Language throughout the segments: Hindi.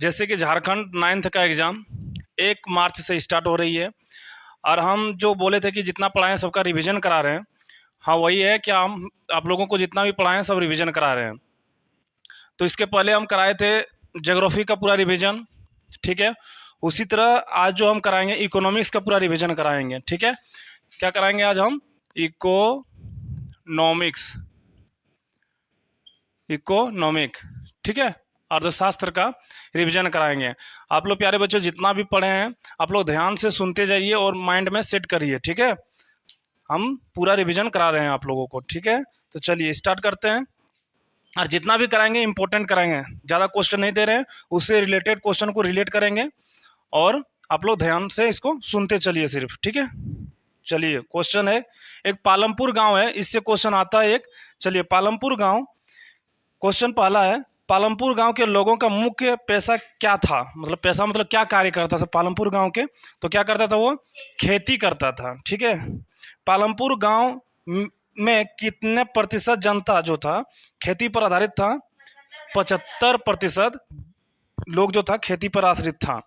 जैसे कि झारखंड 9th का एग्ज़ाम 1 मार्च से स्टार्ट हो रही है और हम जो बोले थे कि जितना पढ़ाएं सबका रिवीजन करा रहे हैं। हाँ, वही है कि हम आप लोगों को जितना भी पढ़ाएं सब रिवीजन करा रहे हैं। तो इसके पहले हम कराए थे ज्योग्राफी का पूरा रिवीजन, ठीक है। उसी तरह आज जो हम कराएंगे इकोनॉमिक्स का पूरा रिवीजन कराएंगे, ठीक है। क्या कराएंगे आज हम? इकोनॉमिक, ठीक है, अर्थशास्त्र का रिवीजन कराएंगे। आप लोग प्यारे बच्चों जितना भी पढ़े हैं आप लोग ध्यान से सुनते जाइए और माइंड में सेट करिए, ठीक है। हम पूरा रिवीजन करा रहे हैं आप लोगों को, ठीक है। तो चलिए स्टार्ट करते हैं। और जितना भी कराएंगे इंपॉर्टेंट कराएंगे, ज़्यादा क्वेश्चन नहीं दे रहे हैं, उससे रिलेटेड क्वेश्चन को रिलेट करेंगे और आप लोग ध्यान से इसको सुनते चलिए सिर्फ, ठीक है। चलिए क्वेश्चन है, एक पालमपुर गांव है, इससे क्वेश्चन आता है एक। चलिए पालमपुर गांव, क्वेश्चन पहला है, पालमपुर गांव के लोगों का मुख्य पेशा क्या था? मतलब पेशा मतलब क्या कार्य करता था पालमपुर गांव के? तो क्या करता था वो? खेती करता था, ठीक है। पालमपुर गांव में कितने प्रतिशत जनता जो था खेती पर आधारित था? 75% लोग जो था खेती पर आश्रित था।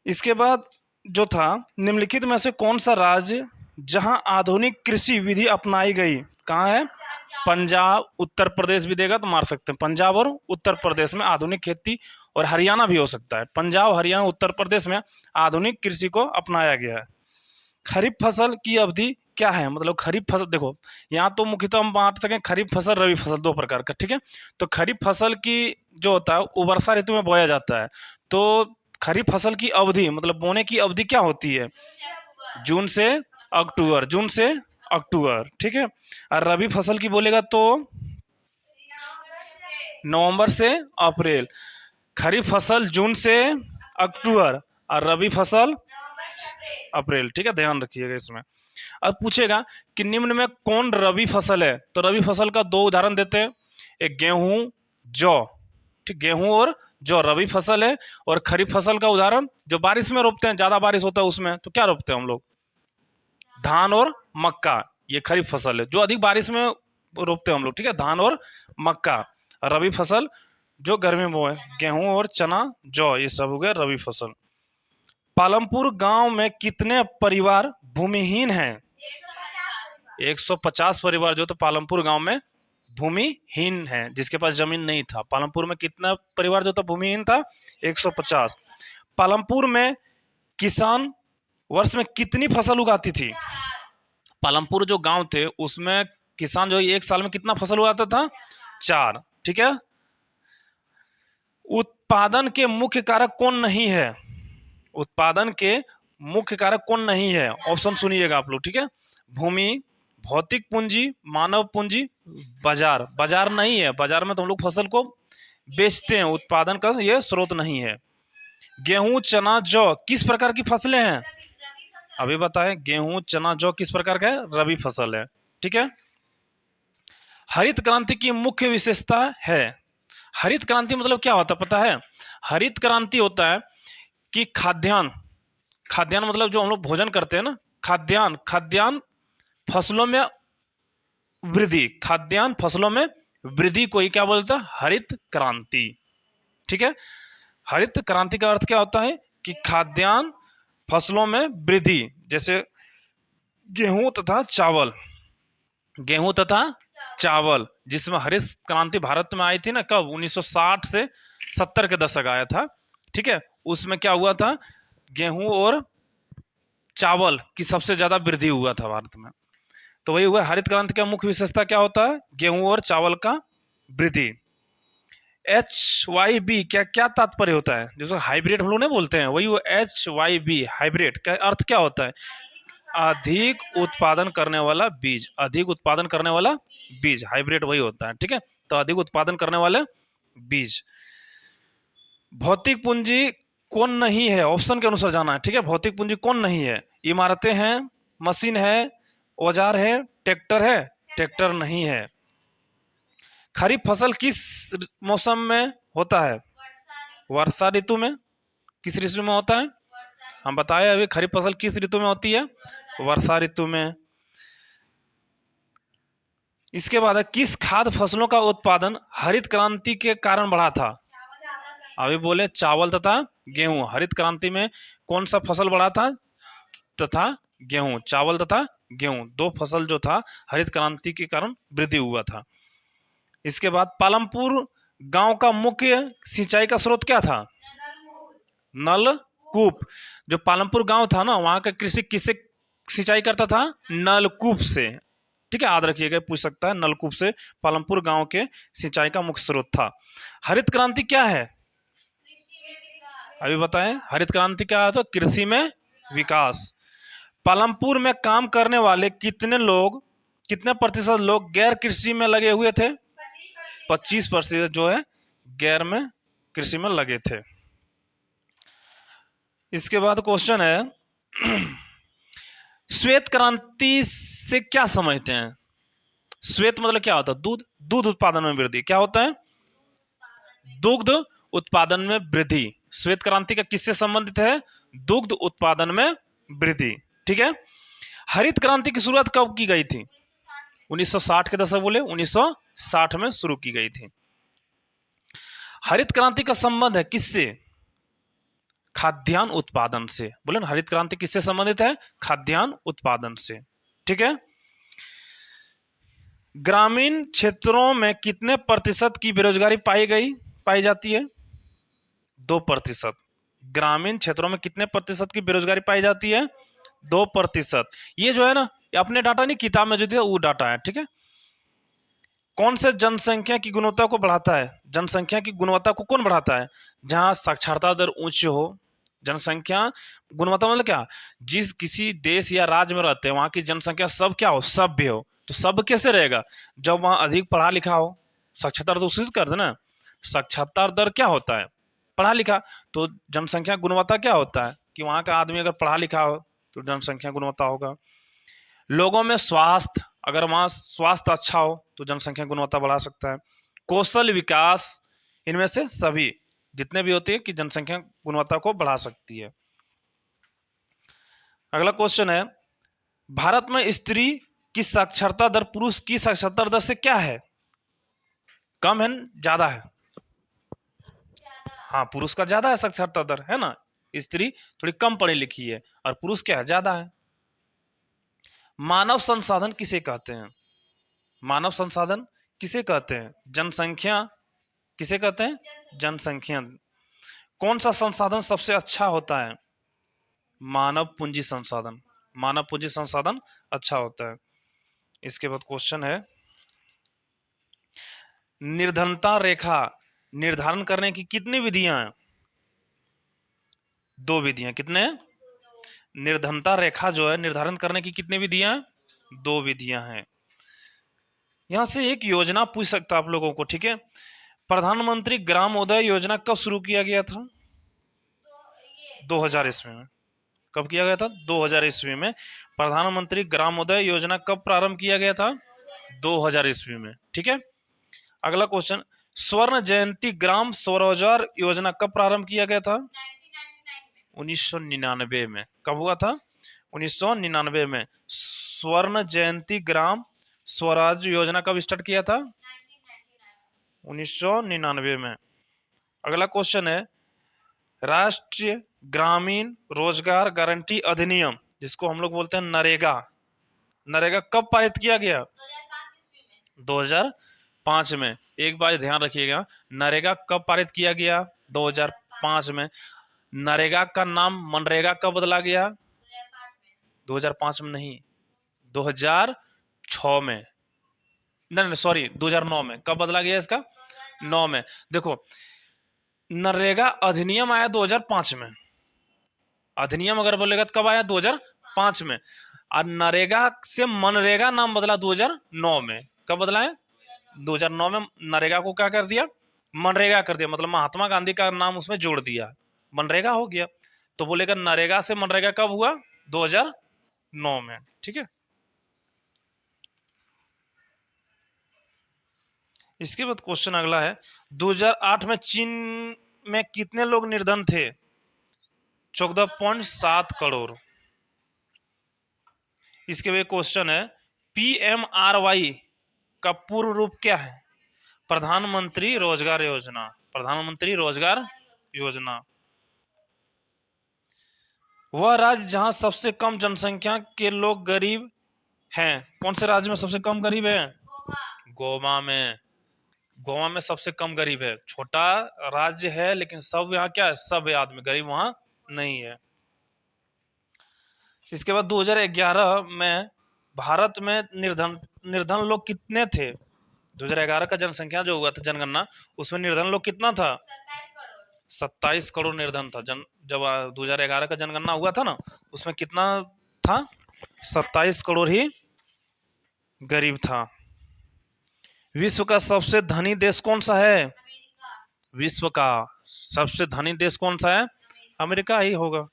इसके बाद जो था निम्नलिखित में से कौन सा राज्य जहां आधुनिक कृषि विधि अपनाई गई? कहाँ है? पंजाब, उत्तर प्रदेश भी देगा तो मार सकते हैं। पंजाब और उत्तर प्रदेश में आधुनिक खेती, और हरियाणा भी हो सकता है। पंजाब, हरियाणा, उत्तर प्रदेश में आधुनिक कृषि को अपनाया गया है। खरीफ फसल की अवधि क्या है? मतलब खरीफ फसल, देखो यहाँ तो मुख्यतः हम बांट सकें खरीफ फसल, रबी फसल, दो प्रकार का, ठीक है। तो खरीफ फसल की जो होता है वो वर्षा ऋतु में बोया जाता है। तो खरीफ फसल की अवधि मतलब बोने की अवधि क्या होती है? जून से अक्टूबर, जून से अक्टूबर, ठीक है। और रबी फसल की बोलेगा तो नवंबर से अप्रैल। खरीफ फसल जून से अक्टूबर और रबी फसल अप्रैल, ठीक है, ध्यान रखिएगा इसमें। अब पूछेगा कि निम्न में कौन रबी फसल है? तो रबी फसल का दो उदाहरण देते हैं, एक गेहूं, जौ, ठीक, गेहूं और जौ रबी फसल है। और खरीफ फसल का उदाहरण जो बारिश में रोपते हैं, ज्यादा बारिश होता है उसमें, तो क्या रोपते हैं हम लोग? धान और मक्का, ये खरीफ फसल है। जो अधिक बारिश में रोपते हैं हम लोग, ठीक है, धान और मक्का। रबी फसल जो गर्मी में बोए, गेहूं और चना, जौ, ये सब हो गया रबी फसल। पालमपुर गांव में कितने परिवार भूमिहीन हैं? 150 परिवार जो तो पालमपुर गांव में भूमिहीन है, जिसके पास जमीन नहीं था। पालमपुर में कितना परिवार जो था भूमिहीन था? 150। पालमपुर में किसान वर्ष में कितनी फसल उगाती थी? पालमपुर जो गांव थे उसमें किसान जो एक साल में कितना फसल उगाता था? 4, ठीक है। उत्पादन के मुख्य कारक कौन नहीं है? उत्पादन के मुख्य कारक कौन नहीं है? ऑप्शन सुनिएगा आप लोग, ठीक है। भूमि, भौतिक पूंजी, मानव पूंजी, बाजार। बाजार नहीं है, बाजार में तो हम लोग फसल को बेचते हैं, उत्पादन का ये स्रोत नहीं है। गेहूं, चना, जौ किस प्रकार की फसलें हैं? अभी बताएं, गेहूं, चना, जौ किस प्रकार का है? रबी फसल है, ठीक है। हरित क्रांति की मुख्य विशेषता है। हरित क्रांति मतलब क्या होता है पता है? हरित क्रांति होता है कि खाद्यान्न, खाद्यान्न मतलब जो हम लोग भोजन करते हैं ना, खाद्यान्न, खाद्यान्न फसलों में वृद्धि, खाद्यान्न फसलों में वृद्धि को ही क्या बोलता है? हरित क्रांति, ठीक है। हरित क्रांति का अर्थ क्या होता है? कि खाद्यान्न फसलों में वृद्धि, जैसे गेहूं तथा चावल, गेहूं तथा चावल, जिसमें हरित क्रांति भारत में आई थी ना, कब? 1960 से 70 के दशक आया था, ठीक है। उसमें क्या हुआ था? गेहूं और चावल की सबसे ज्यादा वृद्धि हुआ था भारत में। तो वही हुआ हरित क्रांति का मुख्य विशेषता क्या होता है? गेहूं और चावल का वृद्धि। HYB क्या क्या तात्पर्य होता है? जैसे हाइब्रिड हम लोग नहीं बोलते हैं, वही वो HYB हाइब्रिड का अर्थ क्या होता है? अधिक उत्पादन करने वाला बीज, अधिक उत्पादन करने वाला बीज, हाइब्रिड वही होता है, ठीक है। तो अधिक उत्पादन करने वाले बीज। भौतिक पूंजी कौन नहीं है? ऑप्शन के अनुसार जाना है, ठीक है। भौतिक पूंजी कौन नहीं है? इमारतें हैं, मशीन है, औजार है, ट्रैक्टर है? ट्रैक्टर नहीं है। खरीफ फसल किस मौसम में होता है? वर्षा ऋतु में। किस ऋतु में होता है? हम बताए अभी, खरीफ फसल किस ऋतु में होती है? वर्षा ऋतु में। इसके बाद किस खाद्य फसलों का उत्पादन हरित क्रांति के कारण बढ़ा था? अभी बोले चावल तथा गेहूं। हरित क्रांति में कौन सा फसल बढ़ा था? तथा गेहूं, चावल तथा गेहूं, दो फसल जो था हरित क्रांति के कारण वृद्धि हुआ था। इसके बाद पालमपुर गांव का मुख्य सिंचाई का स्रोत क्या था? नलकूप। जो पालमपुर गांव था ना, वहां का कृषि किससे सिंचाई करता था? नलकूप से। ठीक है, याद रखिएगा, पूछ सकता है। नलकूप से पालमपुर गांव के सिंचाई का मुख्य स्रोत था। हरित क्रांति क्या है? अभी बताएं, हरित क्रांति क्या है? तो कृषि में विकास। पालमपुर में काम करने वाले कितने प्रतिशत लोग गैर कृषि में लगे हुए थे? 25% जो है गैर में कृषि में लगे थे। इसके बाद क्वेश्चन है श्वेत क्रांति से क्या समझते हैं? श्वेत मतलब क्या होता है? दूध। दूध उत्पादन में वृद्धि। क्या होता है? दुग्ध उत्पादन में वृद्धि। श्वेत क्रांति का किससे संबंधित है? दुग्ध उत्पादन में वृद्धि। ठीक है। हरित क्रांति की शुरुआत कब की गई थी? 1960 के दशक बोले, 1960 में शुरू की गई थी। हरित क्रांति का संबंध है किससे? खाद्यान्न उत्पादन से। बोले ना, हरित क्रांति किससे संबंधित है? खाद्यान्न उत्पादन से। ठीक है। ग्रामीण क्षेत्रों में कितने प्रतिशत की बेरोजगारी पाई जाती है? 2%। ग्रामीण क्षेत्रों में कितने प्रतिशत की बेरोजगारी पाई जाती है? 2%। ये जो है ना, ये अपने डाटा नहीं, किताब में जो दिया वो डाटा है। ठीक है। कौन से जनसंख्या की गुणवत्ता को बढ़ाता है? जनसंख्या की गुणवत्ता को कौन बढ़ाता है? जहां साक्षरता दर ऊंची हो। जनसंख्या गुणवत्ता मतलब क्या? जिस किसी देश या राज्य में रहते हैं वहां की जनसंख्या सब क्या हो? सभ्य हो। तो सब कैसे रहेगा? जब वहां अधिक पढ़ा लिखा हो। साक्षरता दर दूषित कर देना। साक्षरता दर क्या होता है? पढ़ा लिखा। तो जनसंख्या गुणवत्ता क्या होता है? कि वहां का आदमी अगर पढ़ा लिखा हो तो जनसंख्या गुणवत्ता होगा। लोगों में स्वास्थ्य, अगर वहां स्वास्थ्य अच्छा हो तो जनसंख्या गुणवत्ता बढ़ा सकता है। कौशल विकास, इनमें से सभी जितने भी होते हैं कि जनसंख्या गुणवत्ता को बढ़ा सकती है। अगला क्वेश्चन है, भारत में स्त्री की साक्षरता दर पुरुष की साक्षरता दर से क्या है? कम है, ज्यादा है? हाँ, पुरुष का ज्यादा है साक्षरता दर, है ना। स्त्री थोड़ी कम पढ़ी लिखी है और पुरुष क्या है? ज्यादा है। मानव संसाधन किसे कहते हैं? मानव संसाधन किसे कहते हैं? जनसंख्या किसे कहते हैं? जनसंख्या। कौन सा संसाधन सबसे अच्छा होता है? मानव पूंजी संसाधन। मानव पूंजी संसाधन अच्छा होता है। इसके बाद क्वेश्चन है, निर्धनता रेखा निर्धारण करने की कितनी विधियां हैं? 2 विधियां। कितने? निर्धनता रेखा जो है निर्धारण करने की कितनी विधियां हैं? 2 विधियां हैं। यहां से एक योजना पूछ सकता आप लोगों को। ठीक है। प्रधानमंत्री ग्रामोदय योजना कब शुरू किया गया था? 2000 ईस्वी में। कब किया गया था? 2000 ईस्वी में। प्रधानमंत्री ग्रामोदय योजना कब प्रारंभ किया गया था? 2000 ईस्वी में। ठीक है। अगला क्वेश्चन, स्वर्ण जयंती ग्राम स्वरोजगार योजना कब प्रारंभ किया गया था? 1999 में। कब हुआ था? 1999 में। स्वर्ण जयंती ग्राम स्वराज योजना कब स्टार्ट किया था? 1999 में। अगला क्वेश्चन है, राष्ट्रीय ग्रामीण रोजगार गारंटी अधिनियम, जिसको हम लोग बोलते हैं नरेगा, नरेगा कब पारित किया गया? 2005 में। एक बार ध्यान रखिएगा, नरेगा कब पारित किया गया? 2005 में। नरेगा का नाम मनरेगा कब बदला गया? 2005 में नहीं, 2006 में। नहीं सॉरी, 2009 में। कब बदला गया इसका? 9 में। देखो, नरेगा अधिनियम आया 2005 में। अधिनियम अगर बोलेगा तो कब आया? 2005 में। और नरेगा से मनरेगा नाम बदला 2009 में। कब बदला है? 2009 में। नरेगा को क्या कर दिया? मनरेगा कर दिया। मतलब महात्मा गांधी का नाम उसमें जोड़ दिया, मनरेगा हो गया। तो बोलेगा नरेगा से मनरेगा कब हुआ? 2009 में। ठीक है। इसके बाद क्वेश्चन अगला है, 2008 में चीन में कितने लोग निर्धन थे? 14.7 करोड़। इसके बाद क्वेश्चन है, PMRY का पूर्ण रूप क्या है? प्रधानमंत्री रोजगार योजना। प्रधानमंत्री रोजगार योजना। वह राज्य जहां सबसे कम जनसंख्या के लोग गरीब हैं। कौन से राज्य में सबसे कम गरीब है? गोवा में। गोवा में सबसे कम गरीब है। छोटा राज्य है लेकिन सब यहाँ क्या है, सब आदमी गरीब वहां नहीं है। इसके बाद 2011 में भारत में निर्धन लोग कितने थे? 2011 का जनसंख्या जो हुआ था जनगणना, उसमें निर्धन लोग कितना था? 27 करोड़ निर्धन था। जब 2011 का जनगणना हुआ था ना, उसमें कितना था? 27 करोड़ ही गरीब था। विश्व का सबसे धनी देश कौन सा है? विश्व का सबसे धनी देश कौन सा है? अमेरिका ही होगा।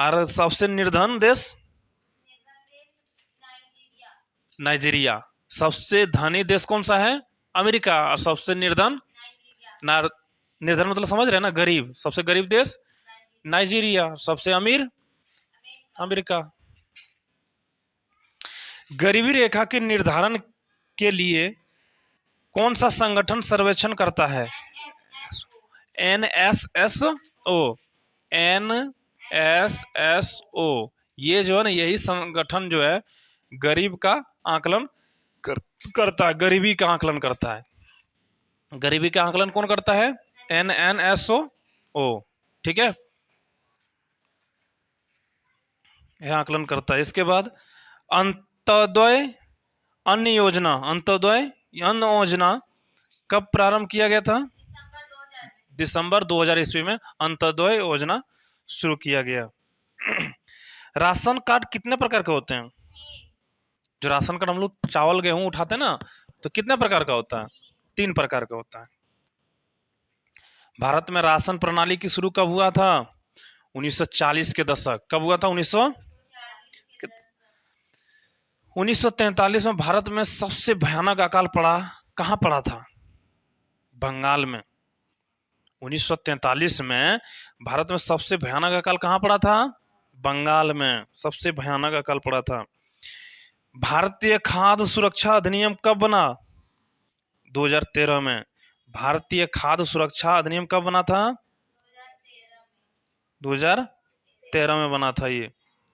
और सबसे निर्धन देश? नाइजीरिया। सबसे धनी देश कौन सा है? अमेरिका। और सबसे निर्धन? निर्धन मतलब समझ रहे हैं ना, गरीब। सबसे गरीब देश नाइजीरिया, सबसे अमीर अमेरिका। गरीबी रेखा के निर्धारण के लिए कौन सा संगठन सर्वेक्षण करता है? NSSO। NSSO ये जो है ना, यही संगठन जो है गरीब का आकलन करता है। गरीबी का आकलन करता है। गरीबी का आकलन कौन करता है? NSSO। ठीक है, यह आकलन करता है। इसके बाद अंत्योदय अन्न योजना। अंत्योदय अन्न योजना कब प्रारंभ किया गया था? दिसंबर 2000 ईस्वी में अंत्योदय योजना शुरू किया गया। राशन कार्ड कितने प्रकार के होते हैं? जो राशन कार्ड हम लोग चावल गेहूं उठाते हैं ना, तो कितने प्रकार का होता है? 3 प्रकार का होता है। भारत में राशन प्रणाली की शुरू कब हुआ था? 1940 के दशक। कब हुआ था? 1943 में भारत में सबसे भयानक अकाल पड़ा। कहां पड़ा था? बंगाल में। 1943 में भारत में सबसे भयानक अकाल कहां पड़ा था? बंगाल में सबसे भयानक अकाल पड़ा था। भारतीय खाद्य सुरक्षा अधिनियम कब बना? 2013 में। भारतीय खाद्य सुरक्षा अधिनियम कब बना था? 2013 में बना था ये।